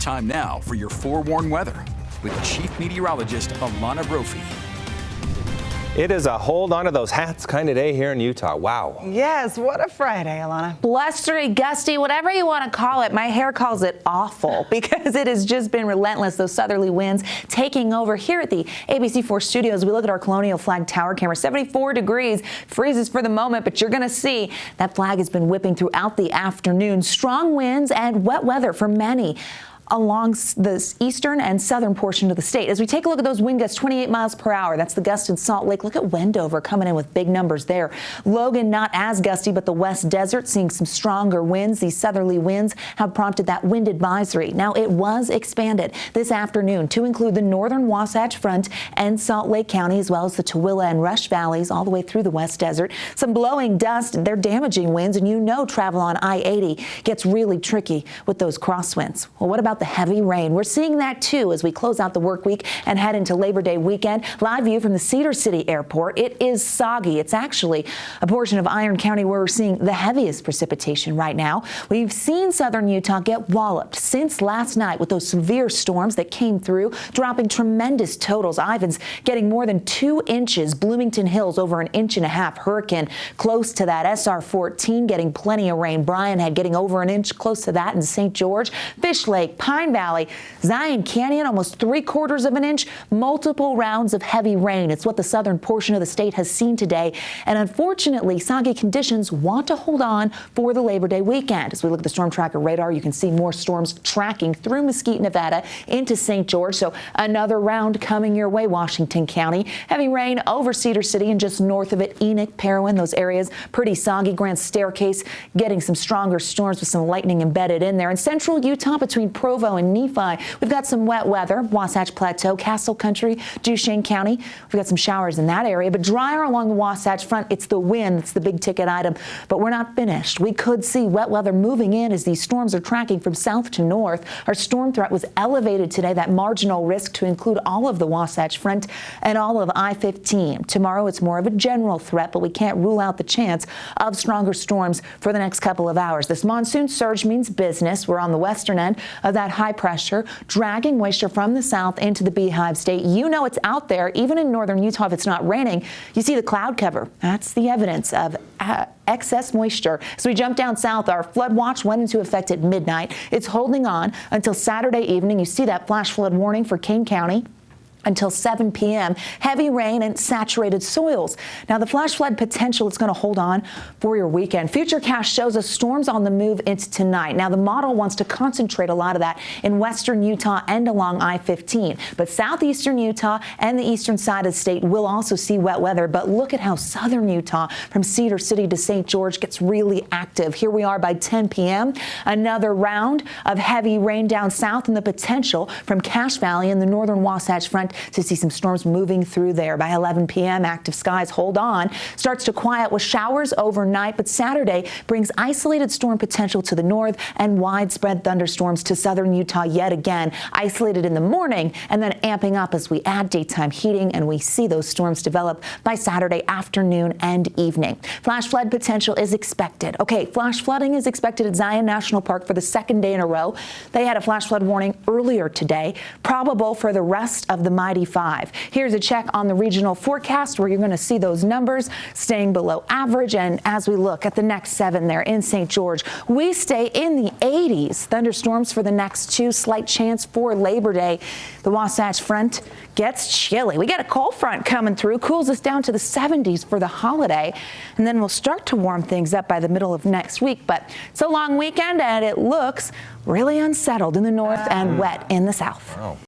Time now for your forewarned weather with Chief Meteorologist Alana Brophy. It is a hold on to those hats kind of day here in Utah. Wow. Yes, what a Friday, Alana. Blustery, gusty, whatever you want to call it. My hair calls it awful because it has just been relentless. Those southerly winds taking over here at the ABC4 studios. We look at our Colonial Flag Tower camera, 74 degrees, freezes for the moment, but you're going to see that flag has been whipping throughout the afternoon. Strong winds and wet weather for many along the eastern and southern portion of the state. As we take a look at those wind gusts, 28 miles per hour. That's the gust in Salt Lake. Look at Wendover coming in with big numbers there. Logan not as gusty, but the West Desert seeing some stronger winds. These southerly winds have prompted that wind advisory. Now it was expanded this afternoon to include the northern Wasatch Front and Salt Lake County, as well as the Tooele and Rush valleys all the way through the West Desert. Some blowing dust. They're damaging winds, and you know travel on I-80 gets really tricky with those crosswinds. Well, what about the heavy rain? We're seeing that too as we close out the work week and head into Labor Day weekend. Live view from the Cedar City Airport. It is soggy. It's actually a portion of Iron County where we're seeing the heaviest precipitation right now. We've seen southern Utah get walloped since last night with those severe storms that came through, dropping tremendous totals. Ivans getting more than 2 inches. Bloomington Hills over 1.5 inches. Hurricane close to that. SR-14 getting plenty of rain. Bryan had getting over 1 inch, close to that in St. George. Fish Lake, Pine Valley, Zion Canyon, almost 3/4 of an inch. Multiple rounds of heavy rain. It's what the southern portion of the state has seen today. And unfortunately, soggy conditions want to hold on for the Labor Day weekend. As we look at the storm tracker radar, you can see more storms tracking through Mesquite, Nevada into St. George. So another round coming your way, Washington County. Heavy rain over Cedar City and just north of it, Enoch, Parowan, those areas pretty soggy. Grand Staircase getting some stronger storms with some lightning embedded in there. In central Utah between Provo and Nephi, we've got some wet weather. Wasatch Plateau, Castle Country, Duchesne County. We've got some showers in that area, but drier along the Wasatch Front. It's the wind. It's the big ticket item, but we're not finished. We could see wet weather moving in as these storms are tracking from south to north. Our storm threat was elevated today, that marginal risk to include all of the Wasatch Front and all of I-15. Tomorrow it's more of a general threat, but we can't rule out the chance of stronger storms for the next couple of hours. This monsoon surge means business. We're on the western end of that high pressure, dragging moisture from the south into the Beehive State. You know it's out there, even in northern Utah. If it's not raining, you see the cloud cover. That's the evidence of excess moisture. So we jump down south. Our flood watch went into effect at midnight. It's holding on until Saturday evening. You see that flash flood warning for Kane County until 7 p.m. Heavy rain and saturated soils. Now the flash flood potential is going to hold on for your weekend. Futurecast shows us storms on the move into tonight. Now the model wants to concentrate a lot of that in western Utah and along I-15. But southeastern Utah and the eastern side of the state will also see wet weather. But look at how southern Utah from Cedar City to St. George gets really active. Here we are by 10 p.m. Another round of heavy rain down south and the potential from Cache Valley in the northern Wasatch Front to see some storms moving through there. By 11 p.m., active skies hold on. Starts to quiet with showers overnight, but Saturday brings isolated storm potential to the north and widespread thunderstorms to southern Utah yet again. Isolated in the morning and then amping up as we add daytime heating, and we see those storms develop by Saturday afternoon and evening. Flash flood potential is expected. Okay, flash flooding is expected at Zion National Park for the second day in a row. They had a flash flood warning earlier today, probable for the rest of the Mighty 5. Here's a check on the regional forecast where you're going to see those numbers staying below average. And as we look at the next 7 there in St. George, we stay in the 80s. Thunderstorms for the next 2, slight chance for Labor Day. The Wasatch Front gets chilly. We get a cold front coming through, cools us down to the 70s for the holiday, and then we'll start to warm things up by the middle of next week. But it's a long weekend and it looks really unsettled in the north and wet in the south. Wow.